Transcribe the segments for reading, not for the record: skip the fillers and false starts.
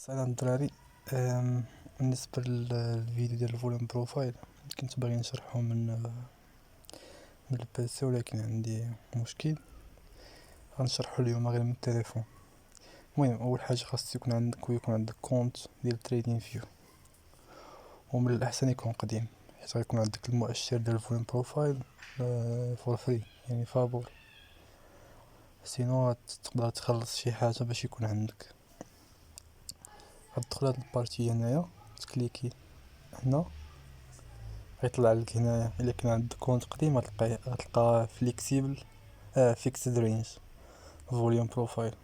السلام الدراري. بالنسبة للفيديو ديال الفوليوم بروفايل كنت باغي نشرحو من البيسي، ولكن عندي مشكل غنشرحو اليوم غير من التليفون. المهم، اول حاجه خاص يكون عندك كونت ديال تريدين فيو، ومن الاحسن يكون قديم حيت غيكون عندك المؤشر ديال الفوليوم بروفايل فور فري، يعني فابور. سينو تقدر تخلص شي حاجه باش يكون عندك. غتدخل هاد البارتي هنايا، تكليكي هنا، غيطلع لك هنايا الا كان عندك كونت قديم غتلقى فليكسيبل فيكسد رينج فوليوم بروفايل،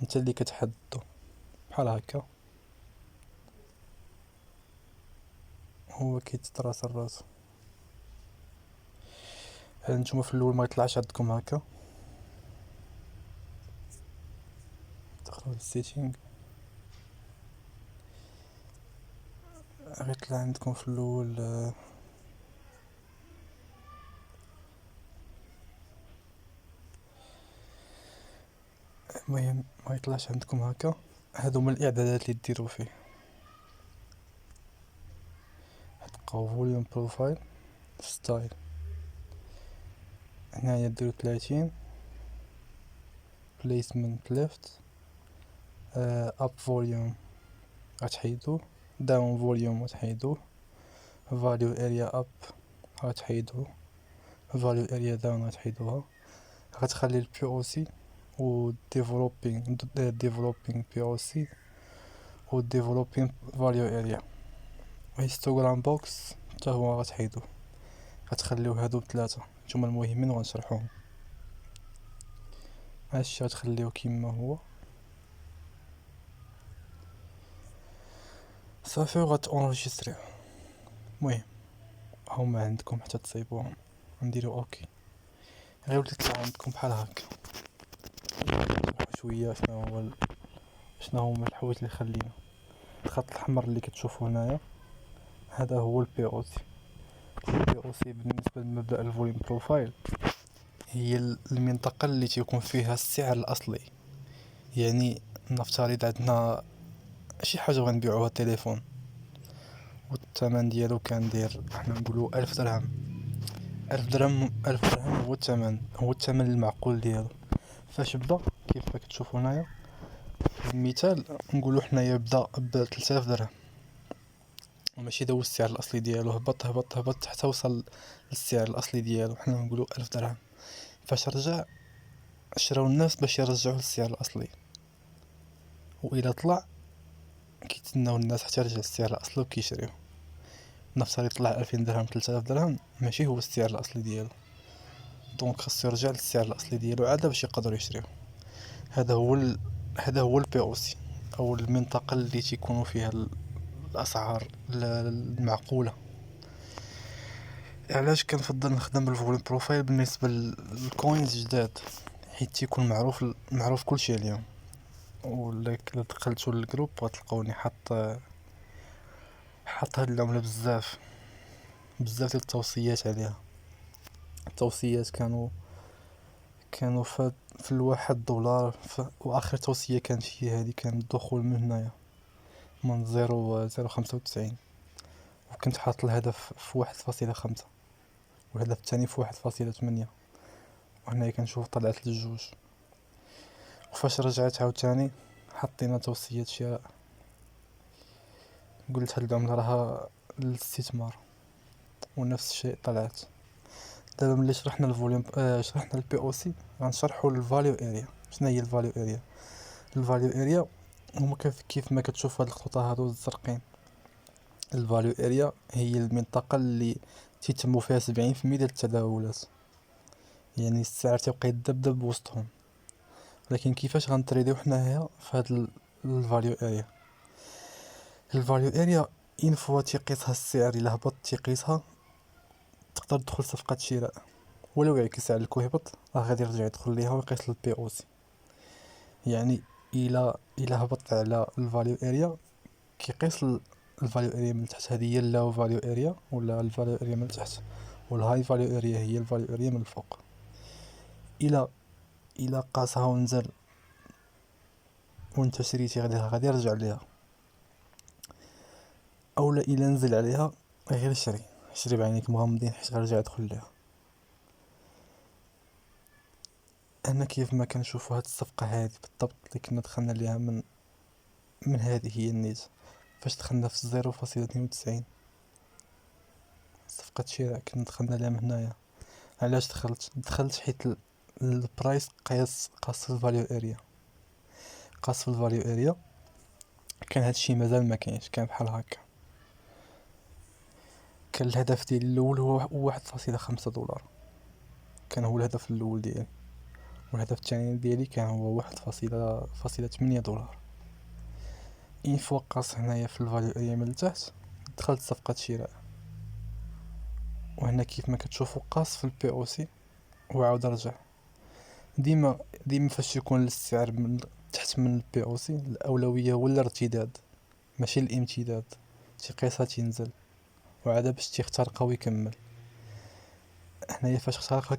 انت اللي كتحددو بحال هكا. هو كيتراسل راسو. نتوما في الاول ما يطلعش عندكم هكا، دخلوا للسيتينغ، غيطلع عندكم في الاول المهم ما يطلعش عندكم هكا. هادو هما الاعدادات اللي ديروا فيه. تلقاو فوليوم بروفايل ستايل، هنايا ديروا 30 بليسمنت ليفت، اب فوليوم غتحيدوه، داون فوليوم غتحيدوه، فاليو اريا اب غتحيدوه، فاليو اريا داون غتحيدوها. غتخلي البي او سي و ديفلوبينغ بي او سي و ديفلوبينغ فاليو اريا. هيستوغرام بوكس حتى هو غتحيدوه. غتخليو هادو ثلاثه نتوما المهمين وغنشرحوهم. هادشي غتخليوه كيما هو صافي، وغتونجستريو. المهم هما عندكم حتى تصيبوهم. نديرو اوكي، غيولي يطلع عندكم بحال هكا. شويه شنو هما الحوايج اللي خلينا. الخط الاحمر اللي كتشوفوا هنايا هذا هو البي او سي. البي او سي بالنسبه لمبدا الفوليوم بروفايل هي المنطقه اللي تيكون فيها السعر الاصلي. يعني نفترض عندنا شي حاجه غنبيعوها تليفون، والثمن ديالو كندير حنا نقولوا 1000 درهم. 1000 درهم هو الثمن المعقول ديالو. فاش بدا كيف ما كتشوفوا هنايا في المثال، نقولوا حنايا بدا ب 3000 درهم، وماشي دا هو السعر الاصلي ديالو. هبط هبط هبط حتى وصل للسعر الاصلي ديالو، حنا نقولوا 1000 درهم. فاش رجع شراو الناس باش يرجعوه للسعر الاصلي، والى طلع كيتسناو الناس حتى يرجع للسعر الاصلي وكيشريوه. نفترض طلع 2000 درهم 3000 درهم ماشي هو السعر الاصلي ديالو، دونك خاصو يرجع للسعر الاصلي ديالو عاد باش يقدروا يشريوه. هذا هو البي او سي، او المنطقه اللي تيكونوا فيها الاسعار المعقوله. علاش كنفضل نخدم بالفوليوم بروفايل بالنسبه للكوينز جداد؟ حيت تيكون معروف كلشي عليهم. ولا دخلتوا للجروب غتلقاوني حط هاد العمله بزاف ديال التوصيات عليها. التوصيات كانوا في الواحد دولار واخر توصيه كانت هي هذه، كان الدخول من هنايا من 0.095، وكنت حاط الهدف في 1.5، والهدف الثاني في 1.8. وهنا كنشوف طلعت للجوج. وفاش رجعت عاوتاني حطينا توصية شراء، قلت هاد العملة راها للاستثمار، ونفس الشيء طلعت. دابا ملي شرحنا الفوليوم شرحنا البي او سي، غنشرحوا الفاليو اريا. شنو هي الفاليو اريا؟ الفاليو اريا هما كيف ما كتشوف هاد الخطوط هادو الزرقين. الفاليو اريا هي المنطقة اللي تيتم فيها 70% ديال التداولات، يعني السعر تيبقى يدبدب وسطهم. لكن كيفاش غنتريديو حنايا في هاد الفاليو اريا؟ الفاليو اريا ان فوا تيقيسها السعر، الا هبط تيقيسها، تقدر تدخل صفقة شراء. ولو يعكس عليك ويهبط راه غادي يرجع يدخل ليها ويقيس البي او سي. يعني الا هبط على الفاليو اريا كيقيس الفاليو اريا من تحت، هذه هي اللو فاليو اريا ولا الفاليو اريا من تحت، والهاي فاليو اريا هي الفاليو اريا من الفوق. الا قاسها ونزل وانت شريتي غادي يرجع ليها، اولا الا نزل عليها غير شري بعينيك مغمضين حيت غيرجع يدخل ليها. انا كيف ما كنشوفوا هاد الصفقه هذه بالضبط اللي كنا دخلنا ليها من هذه هي النيت، فاش دخلنا في 0.92 صفقه شراء كنا دخلنا ليها من هنايا. علاش دخلت حيت البرايس قاس في الفاليو اريا، قاس في الفاليو اريا كان هادشي مازال ما كاينش، كان بحال هكا. كان الهدف ديالي الاول هو 1.5 دولار، كان هو الهدف الاول ديالي، والهدف الثاني ديالي كان هو 1.8 دولار. ان فوا قاس هنايا في الفاليو اريا من التحت دخلت صفقة شراء. وهنا كيف ما كتشوفوا قاس في البي او سي وعاود رجع. ديما فاش يكون السعر من تحت من البي او سي الاولويه هو الارتداد ماشي الامتداد، تيقيسها تينزل وعاد باش تيخترقها ويكمل. هنايا فاش اخترقها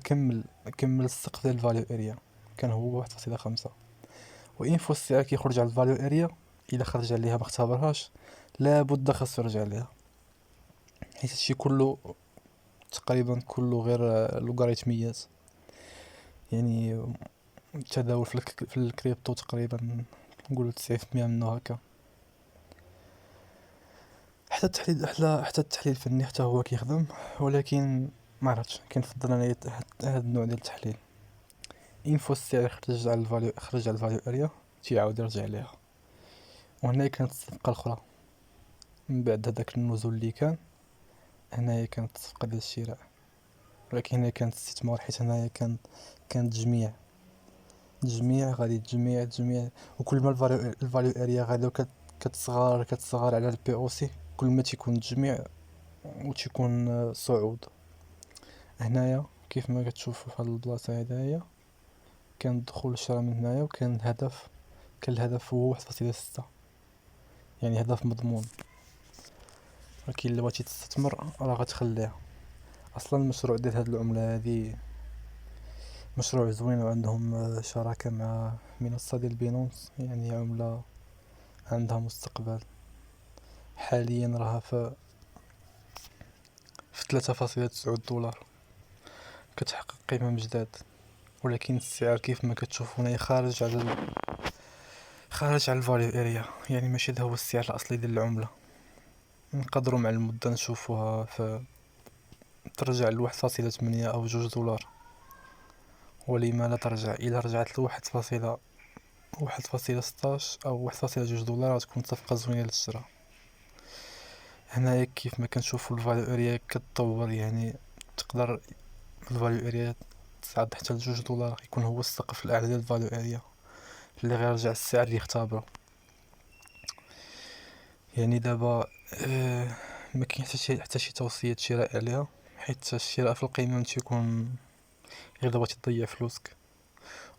كمل السقف ديال الفاليو اريا كان هو 1.5. وان فوا السعر كيخرج على الفاليو اريا الا خرج عليها ما اختبرهاش لابد خاصو يرجع ليها، حيت هادشي كله تقريبا كله غير لوغاريتميات. يعني التداول في الكريبتو تقريبا نقولوا 90% منه هكا. حتى التحليل الفني حتى هو كيخدم، ولكن ما عرفتش كنفضل انا هاد النوع ديال التحليل. انفو السعر خرج على الفاليو اريا تيعاود يرجع ليها. وهنا كانت الصفقه الاخرى من بعد هذاك النزول اللي كان، هنايا كانت الصفقه ديال الشراء، ولكن هنا كانت استثمار حيت هنايا كان تجميع غادي تجميع. وكل ما الفاليو اريا غادي كتصغر على البي او سي كل ما تيكون تجميع وتيكون صعود. هنايا كيف ما كتشوفوا في هاد البلاصه هدايا كان الدخول الشراء من هنايا، وكان الهدف هو 1.6، يعني هدف مضمون. ولكن الا بغيتي تستثمر راه غتخليها. اصلا المشروع ديال هاد العمله هادي مشروع زوين، وعندهم شراكه مع منصه ديال بينونس، يعني عمله عندها مستقبل. حاليا راها في 3.9 دولار، كتحقق قيمه مجداد. ولكن السعر كيف ما كتشوف هنايا خارج على الفاليو اريا، يعني ماشي هذا هو السعر الاصلي ديال العمله. نقدروا مع المده نشوفوها ترجع ل 1.8 او 2 دولار. ولما لا ترجع، الى رجعت ل 1.16 او 1.2 دولار تكون صفقه زوينه للشراء. هنايا كيف ما كنشوفوا الفاليو اريا كتطور، يعني تقدر الفاليو اريا تصعد حتى ل 2 دولار، يكون هو السقف الاعلى ديال الفاليو اريا اللي غيرجع السعر يختبره. يعني دابا ما كاين حتى شي توصيه شراء عليها، حيت الشراء في القمم تيكون غير دابا تضيع فلوسك.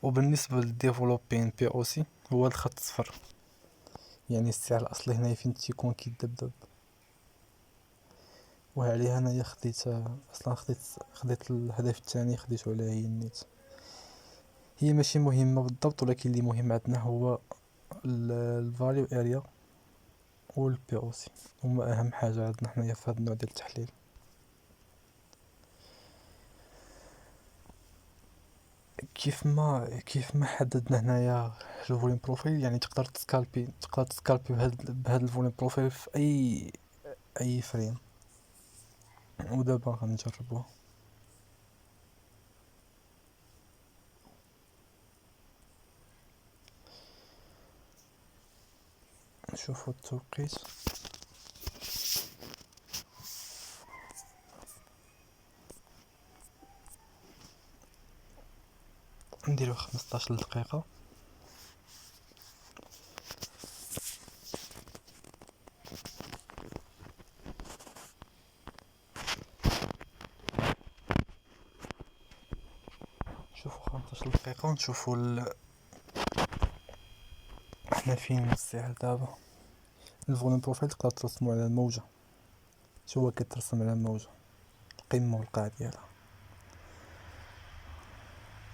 وبالنسبه للديفلوبين بي او سي هو الخط صفر، يعني السعر الاصلي هنا فين تيكون كيدبدب. وعليها انايا خديت الهدف الثاني خديته على هي النيت. هي ماشي مهمه بالضبط، ولكن اللي مهم عندنا هو الفاليو اريا والبي او سي، هما اهم حاجه عندنا حنايا في هذا النوع ديال التحليل. كيف ما حددنا هنايا الفوليوم بروفايل، يعني تقدر تسكالبي بهذا الفوليوم بروفايل في اي فريم. ودابا غنجربوه، نشوفو التوقيت. نديرو 15 دقيقة. نشوفو 15 دقيقة ونشوفو حنا فين الساعة دابا. الفوليوم بروفايل تقدر ترسمو على الموجة، شو كترسم على الموجة القمة والقاع ديالها.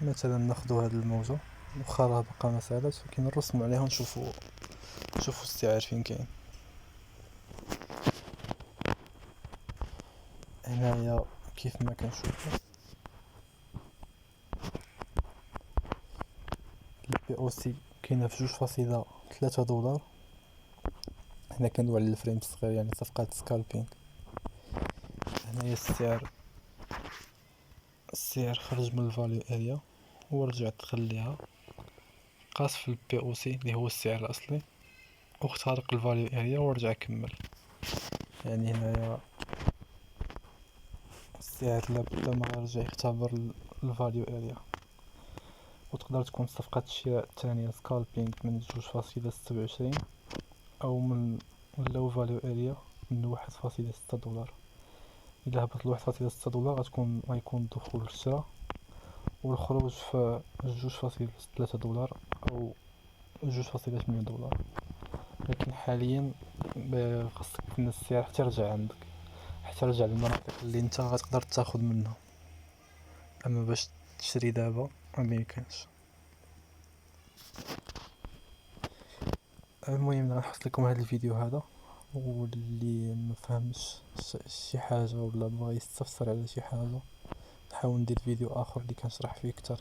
مثلا ناخدو هاد الموجة واخا راه باقا ما سالاتش، ولكن نرسمو عليها ونشوفو السعر فين كاين. هنايا كيف ما كنشوفو البي او سي كاينه في 2.3 دولار. هنا كندوي على الفريم الصغير، يعني صفقات سكالبينغ. هنايا السعر خرج من الفاليو اريا ورجع دخل ليها، قاس في البي او سي اللي هو السعر الاصلي، واخترق الفاليو اريا ورجع كمل. يعني هنايا السعر لابد ما يرجع يختبر الفاليو اريا. وتقدر تكون صفقة الشراء الثانية سكالبينغ من 2.26، او من لو فاليو اريا من 1.6 دولار. الا هبط ل 1.6 دولار غيكون الدخول في الشراء، والخروج في 2.3 دولار او 2.8 دولار. لكن حاليا خاصك تكون السعر حتى يرجع عندك، حتى يرجع للمناطق اللي انت غتقدر تاخد منها. اما باش تشري دابا ميمكنش. المهم غنحط لكم هذا الفيديو هذا، واللي ما فهمش شي حاجه ولا بغى يستفسر على شي حاجه نحاول ندير فيديو اخر اللي كنشرح فيه اكثر.